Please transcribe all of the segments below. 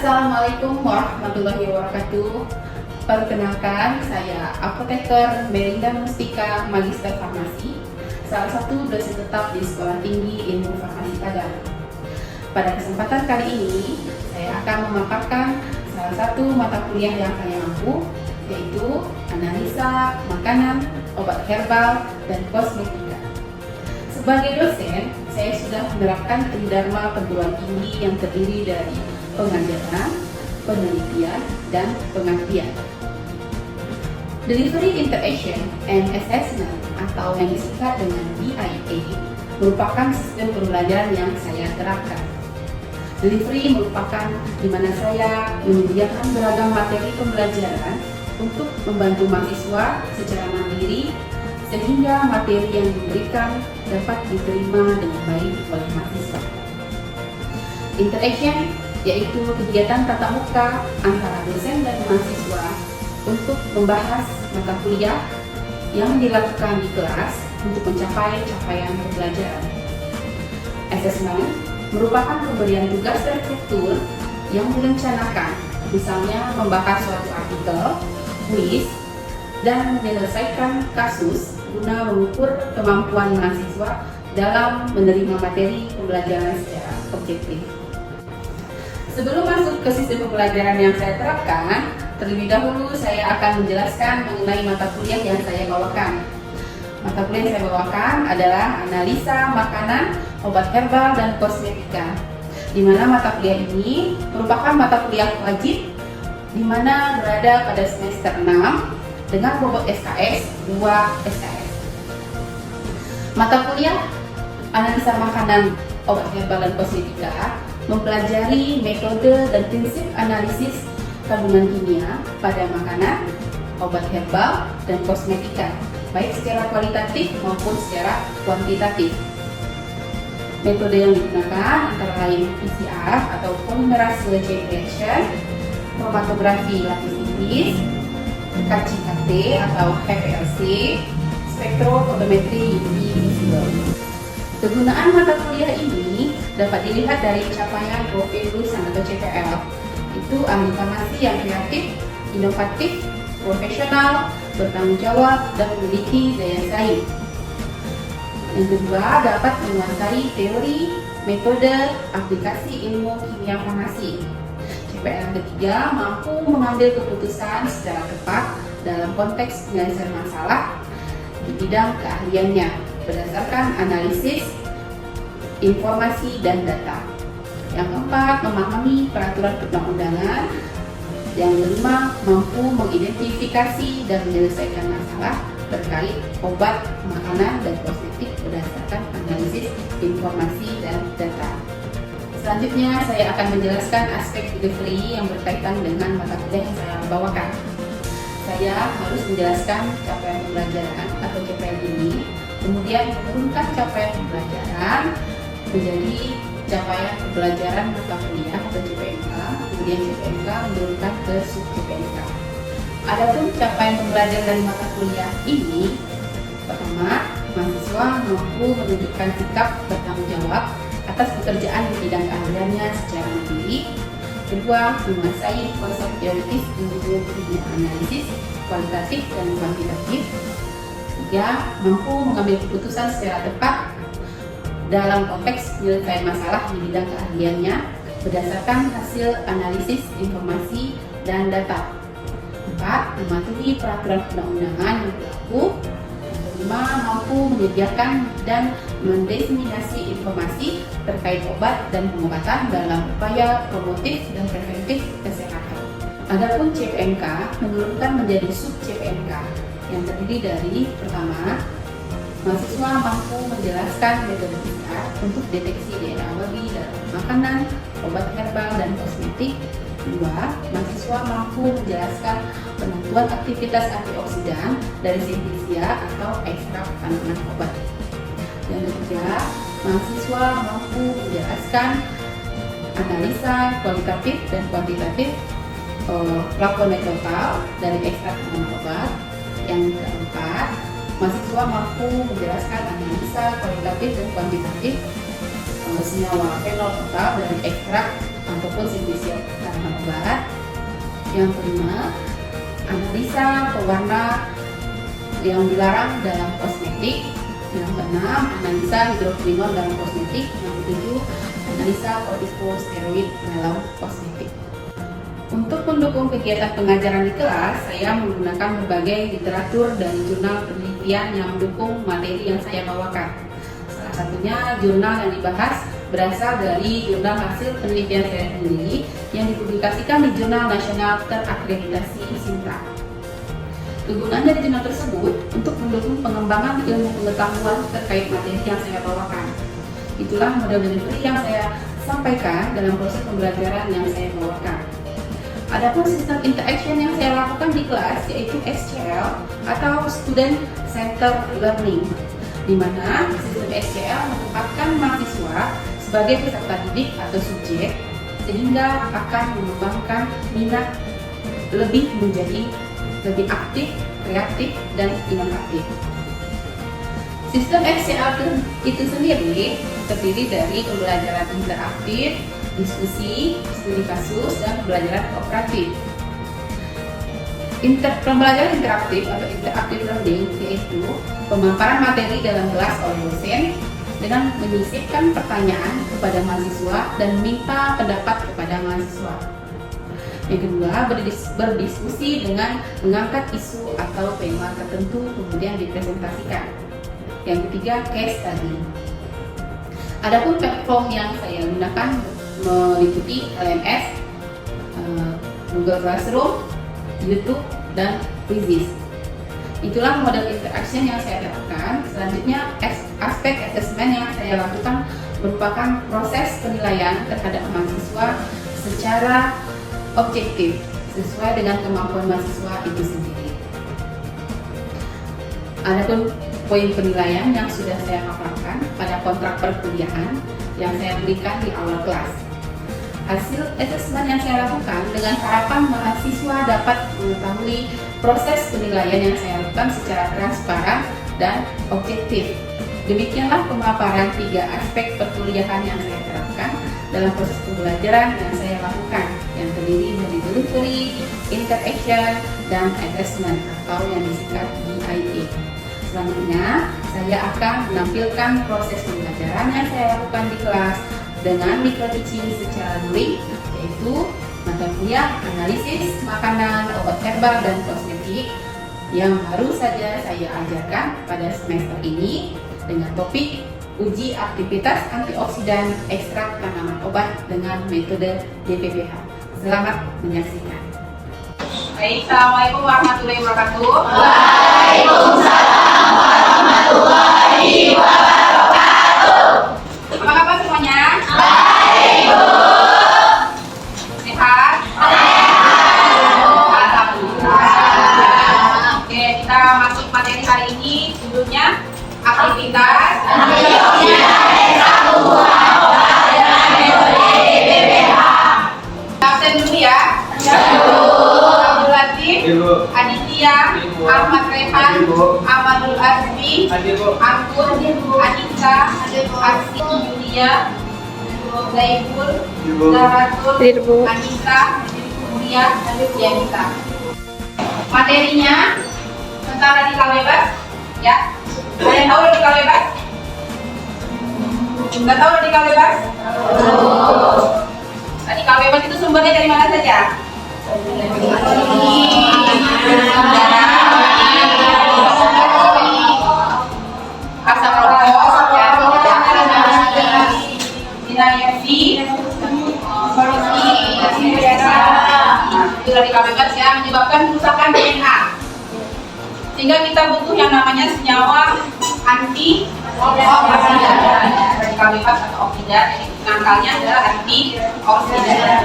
Assalamualaikum warahmatullahi wabarakatuh. Perkenalkan, saya Apoteker Melinda Mustika, Magister Farmasi, salah satu dosen tetap di Sekolah Tinggi Ilmu Farmasi Padang. Pada kesempatan kali ini, saya akan memaparkan salah satu mata kuliah yang saya mampu, yaitu analisa makanan, obat herbal, dan kosmetika. Sebagai dosen, saya sudah menerapkan tridharma perguruan tinggi yang terdiri dari pengajaran, penelitian, dan pengabdian. Delivery Interaction and Assessment atau yang disingkat dengan DIA merupakan sistem pembelajaran yang saya terapkan. Delivery merupakan di mana saya menyediakan beragam materi pembelajaran untuk membantu mahasiswa secara mandiri sehingga materi yang diberikan dapat diterima dengan baik oleh mahasiswa. Interaction yaitu kegiatan tatap muka antara dosen dan mahasiswa untuk membahas mata kuliah yang dilakukan di kelas untuk mencapai capaian pembelajaran. Assessment merupakan pemberian tugas terstruktur yang direncanakan, misalnya membahas suatu artikel, kuis, dan menyelesaikan kasus guna mengukur kemampuan mahasiswa dalam menerima materi pembelajaran secara objektif. Sebelum masuk ke sistem pembelajaran yang saya terapkan, terlebih dahulu saya akan menjelaskan mengenai mata kuliah yang saya bawakan. Mata kuliah yang saya bawakan adalah analisa makanan, obat herbal, dan kosmetika. Di mana mata kuliah ini merupakan mata kuliah wajib di mana berada pada semester 6 dengan bobot SKS 2 SKS. Mata kuliah analisa makanan, obat herbal, dan kosmetika mempelajari metode dan prinsip analisis kandungan kimia pada makanan, obat herbal, dan kosmetika, baik secara kualitatif maupun secara kuantitatif. Metode yang digunakan antara lain PCR atau polymerase chain reaction, kromatografi lapis tipis, KCKT atau HPLC, spektrofotometri UV visible. Kegunaan mata kuliah ini dapat dilihat dari capaian profil lulusan atau CPL, itu ahli farmasi yang kreatif, inovatif, profesional, bertanggung jawab, dan memiliki daya saing. Yang kedua, dapat menguasai teori, metode, aplikasi ilmu kimia farmasi. CPL yang ketiga, mampu mengambil keputusan secara tepat dalam konteks penyelesaian masalah di bidang keahliannya berdasarkan analisis, informasi, dan data. Yang keempat, memahami peraturan perundang-undangan. Yang kelima, mampu mengidentifikasi dan menyelesaikan masalah terkait obat, makanan, dan kosmetik berdasarkan analisis, informasi, dan data. Selanjutnya, saya akan menjelaskan aspek delivery yang berkaitan dengan mata kuliah yang saya bawakan. Saya harus menjelaskan capaian pembelajaran atau CPL ini, kemudian menurunkan capaian pembelajaran menjadi capaian pembelajaran mata kuliah atau CPMK, kemudian CPMK menurunkan ke sub CPMK. Adapun capaian pembelajaran dari mata kuliah ini, pertama, mahasiswa mampu menunjukkan sikap bertanggung jawab atas pekerjaan di bidang keahliannya secara mandiri. Kedua, menguasai konsep teoritis ilmu kimia analisis, kualitatif dan kuantitatif. Tiga, mampu mengambil keputusan secara tepat dalam konteks penyelesaian masalah di bidang keahliannya berdasarkan hasil analisis informasi dan data. Empat, mematuhi peraturan perundang-undangan yang berlaku. Kelima, mampu menyediakan dan mendiseminasi informasi terkait obat dan pengobatan dalam upaya promotif dan preventif kesehatan. Adapun CPMK menurunkan menjadi sub CPMK yang terdiri dari pertama, mahasiswa mampu menjelaskan metode PCR untuk deteksi DNA babi dalam makanan, obat herbal, dan kosmetik. Dua, mahasiswa mampu menjelaskan penentuan aktivitas antioksidan dari sintesia atau ekstrak tanaman obat. Yang ketiga, mahasiswa mampu menjelaskan analisa kualitatif dan kuantitatif flavonoid total dari ekstrak tanaman obat. Yang keempat, mahasiswa mampu menjelaskan analisa kualitatif dan kuantitatif senyawa fenol total dari ekstrak ataupun sintesis tanaman obat. Yang kelima, analisa pewarna yang dilarang dalam kosmetik. Yang keenam, analisa hidroquinon dalam kosmetik. Yang ketujuh, analisa kortikosteroid dalam kosmetik. Untuk mendukung kegiatan pengajaran di kelas, saya menggunakan berbagai literatur dan jurnal penelitian yang mendukung materi yang saya bawakan. Salah satunya jurnal yang dibahas berasal dari jurnal hasil penelitian saya sendiri yang dipublikasikan di Jurnal Nasional Terakreditasi SINTA. Kegunaan dari jurnal tersebut untuk mendukung pengembangan ilmu pengetahuan terkait materi yang saya bawakan. Itulah model delivery yang saya sampaikan dalam proses pembelajaran yang saya bawakan. Adapun sistem interaction yang saya lakukan di kelas yaitu SCL atau Student Centered Learning, di mana sistem SCL menempatkan mahasiswa sebagai peserta didik atau subjek sehingga akan mengembangkan minat menjadi lebih aktif, kreatif, dan inovatif. Sistem SCL itu sendiri terdiri dari pembelajaran interaktif, diskusi, studi kasus, dan pembelajaran kooperatif. Pembelajaran interaktif atau interactive learning yaitu pemaparan materi dalam kelas oleh dosen dengan menyisipkan pertanyaan kepada mahasiswa dan minta pendapat kepada mahasiswa. Yang kedua, berdiskusi dengan mengangkat isu atau tema tertentu kemudian dipresentasikan. Yang ketiga, case study. Adapun platform yang saya gunakan meliputi LMS, Google Classroom, YouTube, dan Quizzes. Itulah model interaction yang saya terapkan. Selanjutnya, aspek assessment yang saya lakukan merupakan proses penilaian terhadap mahasiswa secara objektif sesuai dengan kemampuan mahasiswa itu sendiri. Adapun poin penilaian yang sudah saya paparkan pada kontrak perkuliahan yang saya berikan di awal kelas. Hasil asesmen yang saya lakukan dengan harapan mahasiswa dapat mengetahui proses penilaian yang saya lakukan secara transparan dan objektif. Demikianlah pemaparan 3 aspek perkuliahan yang saya terapkan dalam proses pembelajaran yang saya lakukan, yang terdiri dari delivery, interaction, dan assessment atau yang disingkat DIA. Selanjutnya, saya akan menampilkan proses pembelajaran yang saya lakukan di kelas dengan micro teaching secara luring, yaitu mata kuliah analisis makanan, obat herbal, dan kosmetik yang baru saja saya ajarkan pada semester ini dengan topik uji aktivitas antioksidan ekstrak tanaman obat dengan metode DPPH. Selamat menyaksikan. Baik, Assalamualaikum warahmatullahi wabarakatuh. Waalaikumsalam warahmatullahi wabarakatuh. Apa kabar semuanya? Baik, Bu. Sehat? Alhamdulillah. Oke, kita masuk materi hari ini. Judulnya aktivitas Antioksidan ekstrak tumbuhan obat dengan metode DPPH. Absen dulu ya. Abdul Latif, Aditya, Ahmad Rehan, Amadul Azmi, Anggun, Anissa, Aksi, Yulia, Zaiful, Zaratul, Anissa, Mulia, Yanita. Materinya tentang radikal bebas, ya. Ada yang tahu radikal bebas? Nggak tahu radikal bebas? Radikal bebas itu sumbernya dari mana saja? Asap rokok, sinar UV, polusi, itu radikal bebas ya, menyebabkan kerusakan DNA. Sehingga kita butuh yang namanya senyawa anti oksidan, radikal bebas atau oksidan. Nakalnya adalah anti oksidan.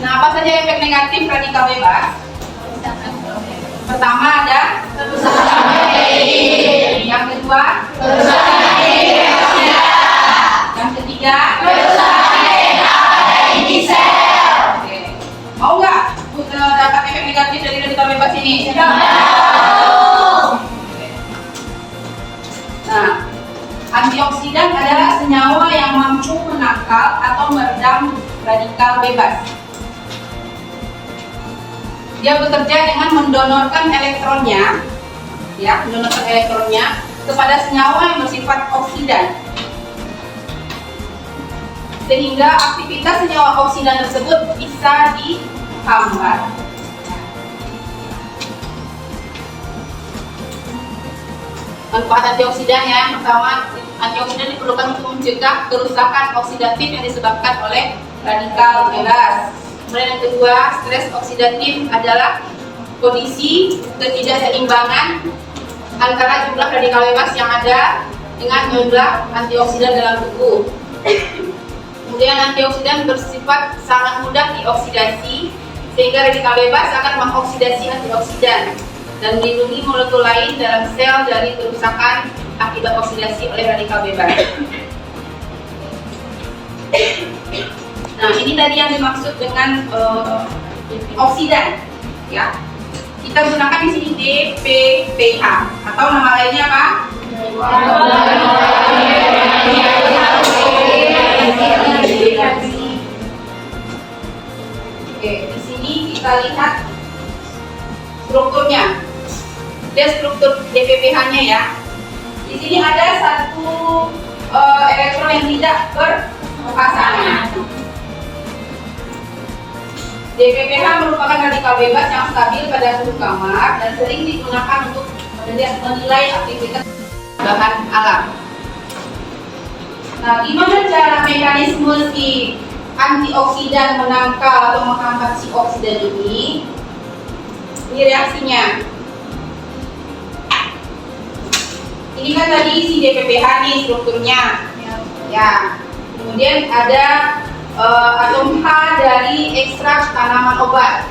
Nah, apa saja efek negatif radikal bebas? Pertama ada kerusakan protein. Yang kedua, kerusakan antioksidan. Yang ketiga, Kerusakan DNA pada inti sel. oke. Mau nggak dapat efek negatif dari radikal bebas ini? Nah, antioksidan adalah senyawa yang mampu menangkal atau meredam radikal bebas. Dia bekerja dengan mendonorkan elektronnya, kepada senyawa yang bersifat oksidan, sehingga aktivitas senyawa oksidan tersebut bisa dihambat. Manfaat antioksidan yang pertama, antioksidan diperlukan untuk mencegah kerusakan oksidatif yang disebabkan oleh radikal bebas. Kemudian yang kedua, stres oksidatif adalah kondisi ketidakseimbangan antara jumlah radikal bebas yang ada dengan jumlah antioksidan dalam tubuh. Kemudian antioksidan bersifat sangat mudah dioksidasi, sehingga radikal bebas akan mengoksidasi antioksidan dan melindungi molekul lain dalam sel dari kerusakan akibat oksidasi oleh radikal bebas. Nah, ini tadi yang dimaksud dengan oksidan, ya. Kita gunakan di sini DPPH atau nama lainnya apa? Oke, di sini kita lihat strukturnya. Dia struktur DPPH-nya ya. Di sini ada satu elektron yang tidak berpasangan. DPPH merupakan radikal bebas yang stabil pada suhu kamar dan sering digunakan untuk menilai aktivitas bahan alam. Nah, gimana cara mekanisme si antioksidan menangkal atau menghambat si oksidan ini? Ini reaksinya. Ini kan tadi si DPPH nih strukturnya. Ya. Kemudian ada atom H dari ekstrak tanaman obat.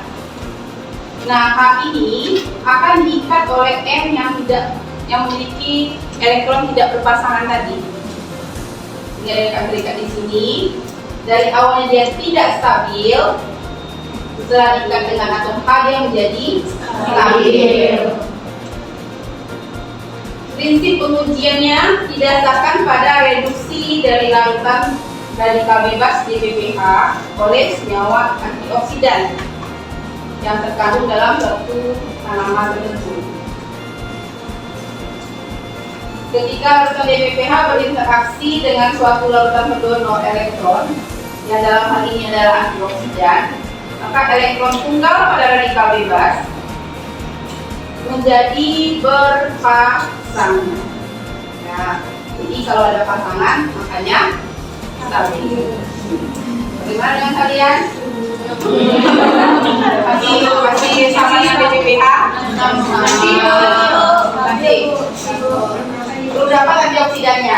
Nah, H ini akan diikat oleh M yang memiliki elektron tidak berpasangan tadi. Ini ada terikat di sini. Dari awalnya dia tidak stabil, setelah diikat dengan atom H dia menjadi stabil. Prinsip pengujiannya didasarkan pada reduksi dari larutan radikal bebas DPPH oleh senyawa antioksidan yang terkandung dalam suatu tanaman tertentu. Ketika larutan DPPH berinteraksi dengan suatu larutan pendonor elektron yang dalam hal ini adalah antioksidan, maka elektron tunggal pada radikal bebas menjadi berpasangan. Ya, jadi kalau ada pasangan, makanya stabil. Bagaimana dengan kalian? Masih sama dengan DPPH? Masih. Belum dapat antioksidannya?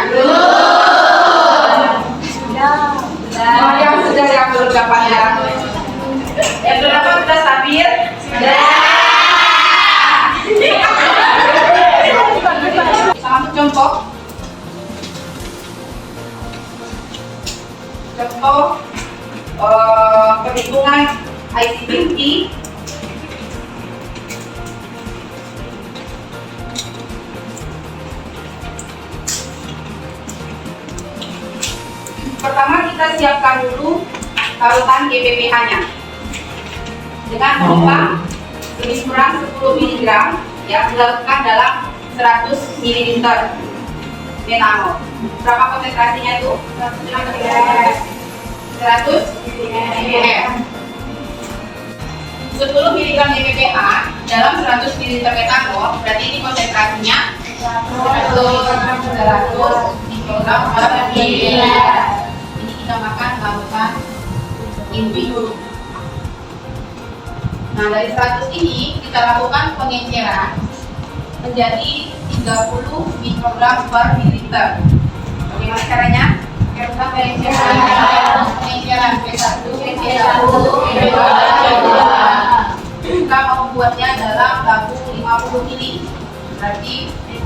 Yang sudah, yang belum dapat ya? Yang belum dapat sudah stabil? Sama contoh perhitungan IC50. Pertama kita siapkan dulu larutan DPPH-nya dengan volume lebih kurang 10 mg yang dilarutkan dalam 100 ml metanol. Berapa konsentrasinya itu? 100 ml. 10 mg DPPH dalam 100 ml metanol, berarti ini konsentrasinya 100 mikrogram per ml. Ini kita makan larutan inti. Nah, dari 100 ini kita lakukan pengenceran menjadi 30 mikrogram per mililiter. Bagaimana caranya? Kita pengenceran P1, kita membuatnya dalam tabung 50 ml. Berarti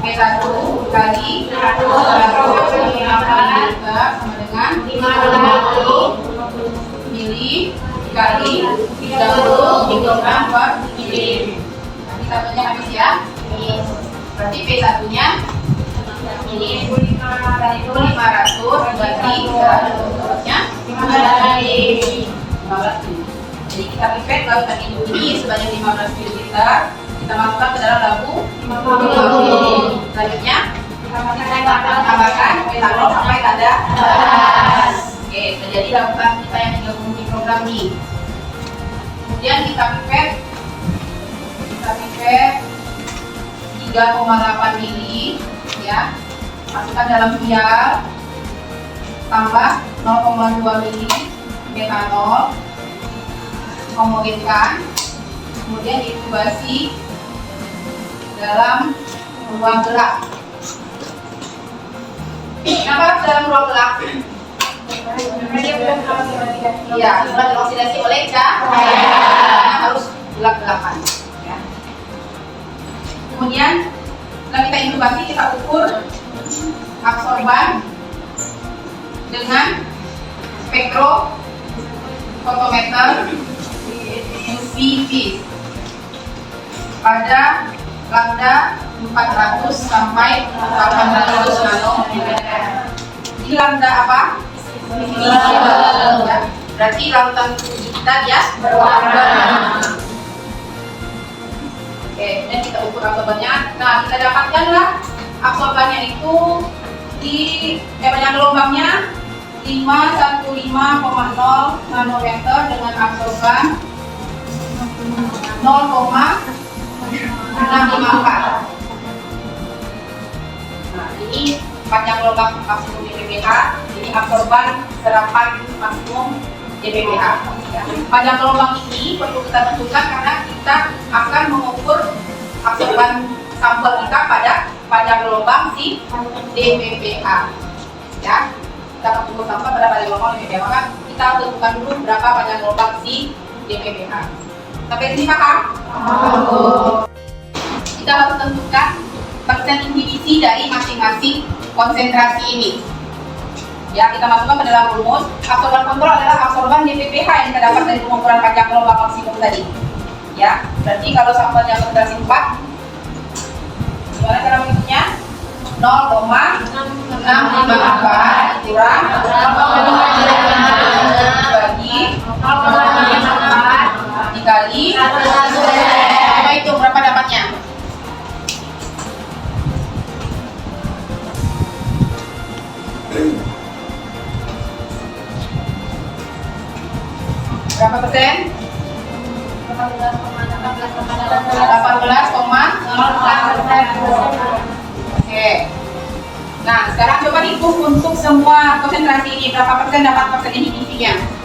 P1 kali 150 ml sama dengan 50 ml kali 30 mikrogram per ml. Nanti tabelnya habis ya. Berarti P1 nya ini 500 berarti 100 nya 500. kita pipet lautan ini sebanyak 15 ml. Kita masukkan ke dalam lampu 50. Selanjutnya kita tambahkan metanol sampai tanda panas. Oke, menjadi lakukan kita yang 30 mikrogram nih. Kemudian kita pipet 3,8 ml ya. Masukkan dalam vial, tambah 0,2 ml metanol, homogenkan, kemudian inkubasi dalam ruang gelap. Kenapa dalam ruang gelap? Iya, sudah teroksidasi oleh cahaya, harus gelap-gelapan. Ya. Kemudian setelah kita inkubasi, kita ukur absorban dengan spektrofotometer UV pada lambda 400 sampai 800 nanometer. Ini lambda apa? Ya. Berarti lautan uji kita dia berwarna. Oke, dan kita ukur absorbannya. Nah, kita dapatkanlah absorbannya itu di banyak gelombangnya 515,0 nanometer dengan absorban 0,654. Nah, ini panjang gelombang maksimum dBPH, ini absorban serapan maksimum dBPH. Ya. Panjang gelombang ini perlu kita tentukan karena kita akan mengukur absorban sampel kita pada panjang gelombang si dBPH. Ya, kita akan ukur sampel pada panjang gelombang dBPH. Maka kita tentukan dulu berapa panjang gelombang si dBPH. Sampai sini paham? Kita harus tentukan persen inhibisi dari masing-masing konsentrasi ini. Ya, kita masukkan ke dalam rumus. Absorban kontrol adalah absorban dBPH yang kita dapat dari pengukuran panjang gelombang maksimum tadi. Ya, berarti kalau sampelnya konsentrasi 4, gimana cara menghitungnya? 0,654 kurang 0,4 dikali. Coba hitung berapa dapatnya? Berapa persen? 18,04%. Oke. Nah, sekarang coba dihitung untuk semua konsentrasi ini berapa persen dapat persen inhibisinya?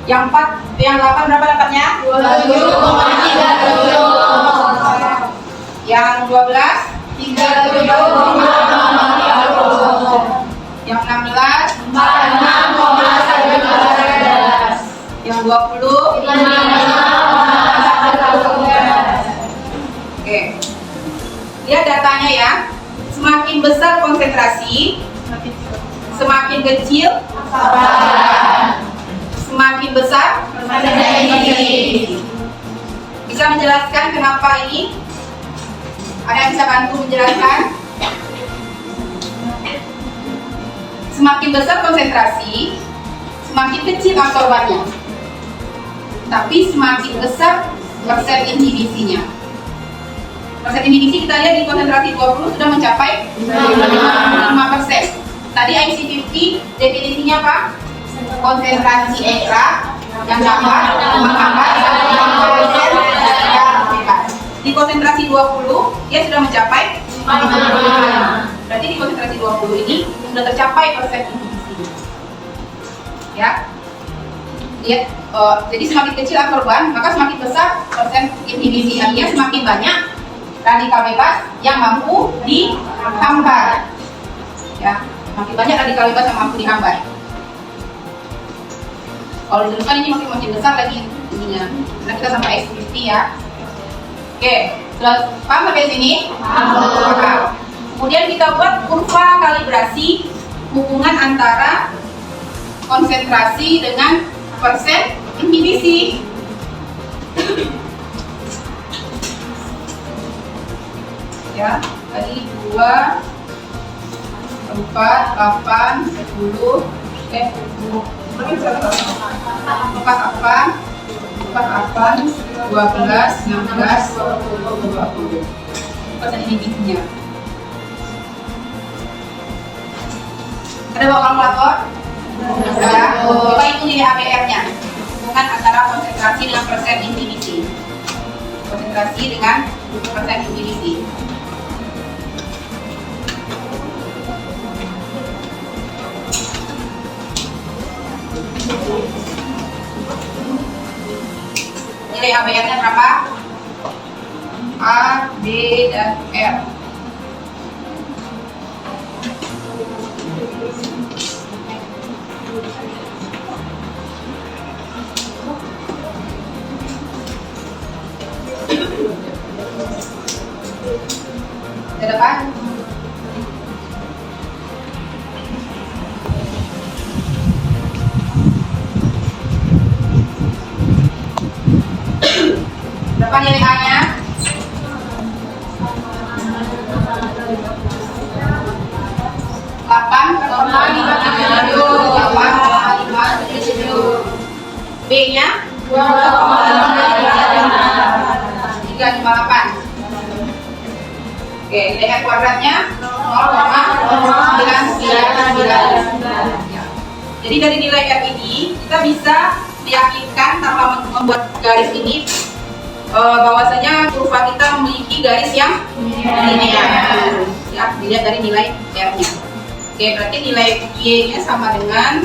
Yang 4, yang 8 berapa dapatnya? 27,37. Yang 12? 37,30. Yang 16? 46,11. Yang 20? 55,11. Oke. Lihat datanya ya. Semakin besar konsentrasi, semakin kecil semakin besar inhibisi. Bisa menjelaskan kenapa ini? Ada yang bisa bantu menjelaskan? Semakin besar konsentrasi, semakin kecil absorbannya, tapi semakin besar persen inhibisinya. Persen inhibisi kita lihat di konsentrasi 20 sudah mencapai 55%. Tadi IC50 definisinya apa? Konsentrasi ekstrak yang dapat menghambat di konsentrasi 20 dia sudah mencapai 55. Berarti di konsentrasi 20 ini sudah tercapai persen inhibisi. Ya. Lihat, jadi semakin kecil absorban maka semakin besar persen inhibisi. Artinya semakin banyak radikal bebas yang mampu dihambat. Ya, semakin banyak radikal bebas yang mampu dihambat. Kalau diteruskan ini makin besar lagi ininya. Karena kita sampai IC50 ya. Oke, sudah paham sampai sini? Paham. Kemudian kita buat kurva kalibrasi hubungan antara konsentrasi dengan persen inhibisi. Ya, tadi 2, 4, 8, 10, 4, 12, 16, 20. Pada inhibisinya. Ada bawa kalkulator? Ada. Coba hitung nilai ABR-nya. Hubungan antara konsentrasi dengan persen inhibisi. Konsentrasi dengan persen inhibisi. Nilai ABR-nya berapa? A, B, dan R. Ke depan. Berapa nilai A-nya? 8,577. B-nya 358. Oke, nilai R kuadratnya 0,999. Jadi dari nilai R ini kita bisa meyakinkan tanpa membuat garis ini bahwasanya kurva kita memiliki garis yang linear. Ya, dilihat dari nilai R-nya. Oke, berarti nilai Y-nya sama dengan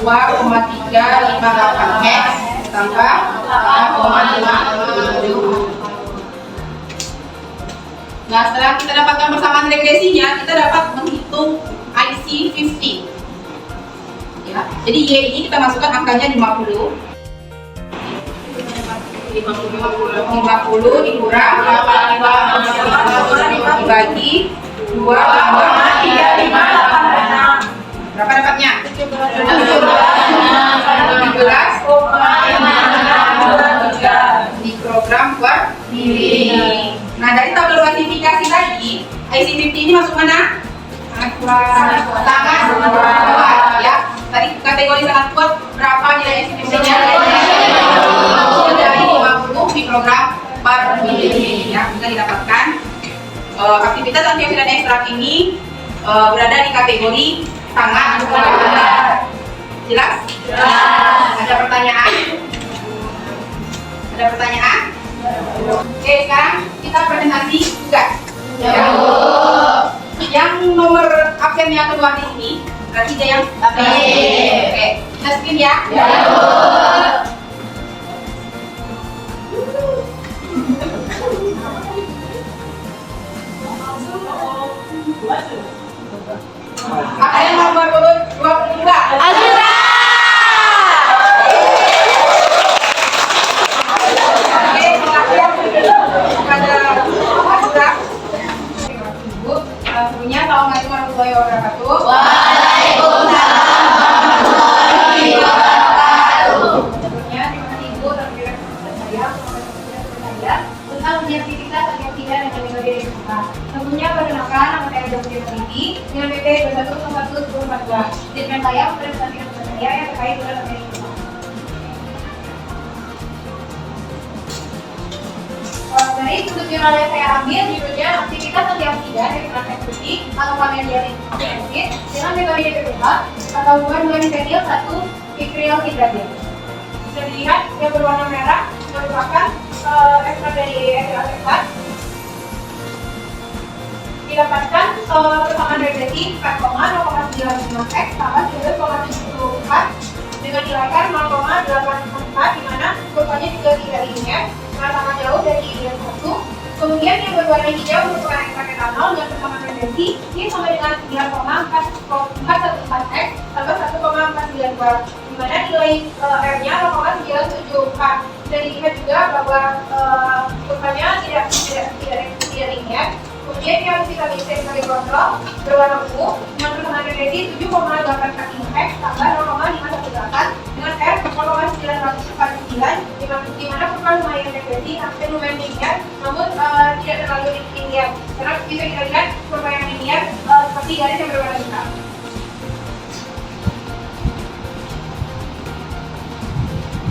2,358X tambah 8,577. Nah, setelah kita dapatkan persamaan regresinya, kita dapat menghitung IC50. Ya, jadi Y ini kita masukkan angkanya 50. 50 dikurang 85 dibagi 2,358. Berapa dapatnya? 17,5 mikrogram per mili. Nah, dari tabel kuantifikasi tadi, IC50 ini masuk mana? Sangat kuat, ya. Tadi kategori sangat kuat, berapa nilai IC50-nya? Dari 50 mikrogram per mili, ya, bisa didapatkan. Aktivitas antioksidan ekstrak ini berada di kategori sangat kuat. Jelas? Ada pertanyaan? Ada pertanyaan? Oke, sekarang kita presentasi tugas. Yang nomor absennya keluar di sini, berarti dia yang B. Oke, kita screen ya. Ada yang nomor 22. Azura. Punya assalamualaikum warahmatullahi wabarakatuh. Waalaikumsalam warahmatullahi wabarakatuh. Sebelumnya terima kasih Ibu atas penjelasan saya tentang objektivitas antioksidan dan metode kita. Sebelumnya perkenalkan, nama saya Dr. Titi dengan PP 214142. Statement saya mempresentasikan tugas saya yang terkait dengan materi kita. Dari sudut jurnal yang saya ambil, judulnya aktivitas antioksidan dari plant food atau familiar acid dengan metode PPH atau hubungan molecular 1 fikrial hidrazin. Bisa dilihat yang berwarna merah merupakan ekstrak dari etil aldehyat. Didapatkan persamaan regresi 4,095x tambah 19,74 dengan nilai R 0,84, di mana kurvanya juga tidak linear, sama jauh dari yang satu. Kemudian yang berwarna hijau merupakan ekstrak etanol dengan persamaan regresi ini sama dengan 9,414x tambah 1,492, di mana nilai R-nya 0,974. Dan dilihat juga bahwa kurvanya tidak linear. Kemudian yang vitamin C sebagai kontrol berwarna ungu dengan persamaan regresi 7,845x tambah 0,518 dengan R di mana kurva lumayan depresi, hampir lumayan linear, namun tidak terlalu linear. Karena bisa kita lihat kurva yang linear seperti garis yang berwarna hitam.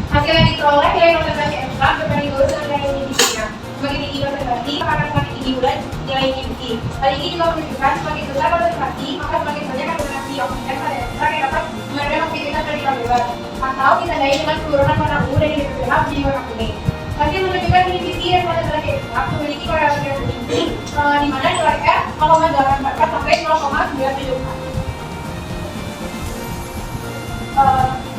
Hasil yang diperoleh nilai konsentrasi ekstra berbanding lurus dengan nilai inisinya. Semakin tinggi konsentrasi, maka semakin tinggi pula nilai inisi. Hal ini juga menunjukkan semakin besar konsentrasi, maka semakin banyak kandungan oksigen pada ekstra yang dapat meredam aktivitas radioaktif. Atau ditandai dengan penurunan warna ungu dari garis gelap menjadi warna kuning. Hasil menunjukkan inisi dan konsentrasi ekstra memiliki korelasi yang tinggi, di mana nilai R 0,844 sampai 0,974.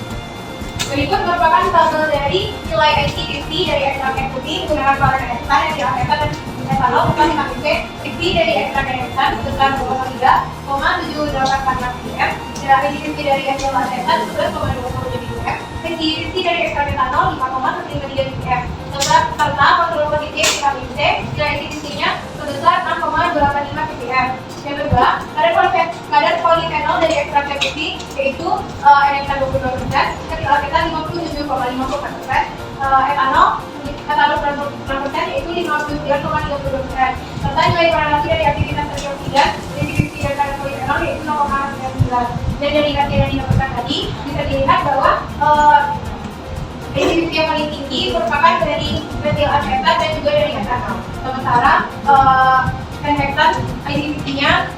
Berikut merupakan tabel dari nilai IC50 dari ekstrak air putih menggunakan bahan heksan yang diameter dan etanol setelah dimakan IC50 dari ekstrak air heksan sebesar 2,3,7846 ppm dan IC50 dari hasil latetan 11,217 ppm, IC50 dari ekstrak etanol 5,153 ppm, serta kontrol positif vitamin C nilai IC50-nya sebesar 6,285 ppm. Yang kedua, kadar polifenol dari ekstrak air putih yaitu NH 22%, hasil latetan 57,54%, etanol 6% yaitu 59,32%, serta nilai korelasi dari aktivitas antioksidan IC50 dan kadar polifenol yaitu 0,9. Dan dari hasil yang didapatkan tadi bisa dilihat bahwa IC50 yang paling tinggi merupakan dari metil asetat dan juga dari etanol. Sementara heksan IC50-nya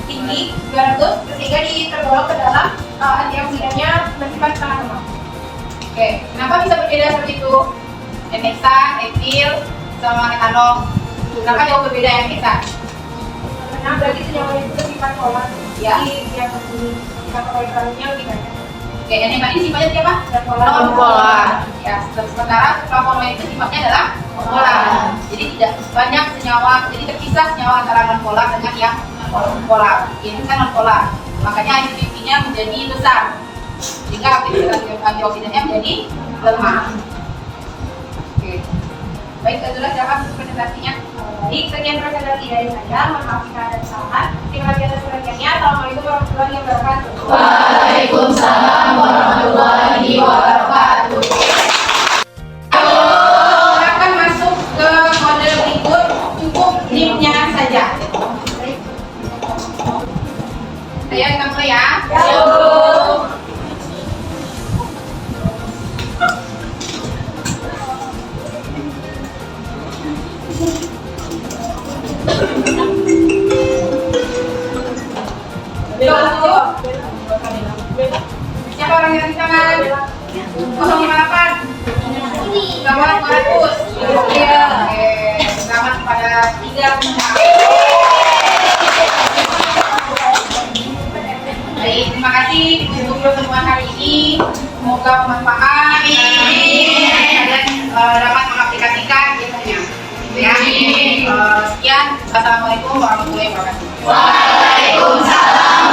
tinggi 200 sehingga tergolong ke dalam antioksidannya bersifat sangat lemah. Oke, kenapa bisa berbeda seperti itu? Heksan, etil, sama etanol. Kenapa jauh berbeda yang heksan? Karena berarti senyawanya itu bersifat polar. Ya. Jadi yang sifat polarnya lebih banyak. Oke, yang tadi sifatnya siapa? Non-polar. Ya, sementara flavonoid itu sifatnya adalah polar. Jadi tidak banyak senyawa, jadi terpisah senyawa antara non-polar dengan yang polar. Ini kan non-polar. Makanya IC50-nya menjadi besar. Jika aktivitas antioksidannya menjadi lemah. Oke. Baik, itulah siapa presentasinya. Baik, sekian presentasi dari saya. Mohon maaf jika ada kesalahan. Terima kasih atas perhatiannya. Assalamualaikum warahmatullahi wabarakatuh. Waalaikumsalam warahmatullahi wabarakatuh. Akan masuk ke model berikut, cukup link-nya saja. Saya kita mulai ya. Siapa orang yang tangan? 058 Selamat 200. Iya. Oke, selamat kepada 3 pemenang. Baik, terima kasih untuk pertemuan hari ini. Semoga bermanfaat. Kalian dapat mengaplikasikan ilmunya. Ya. Sekian. Assalamualaikum warahmatullahi wabarakatuh. Waalaikumsalam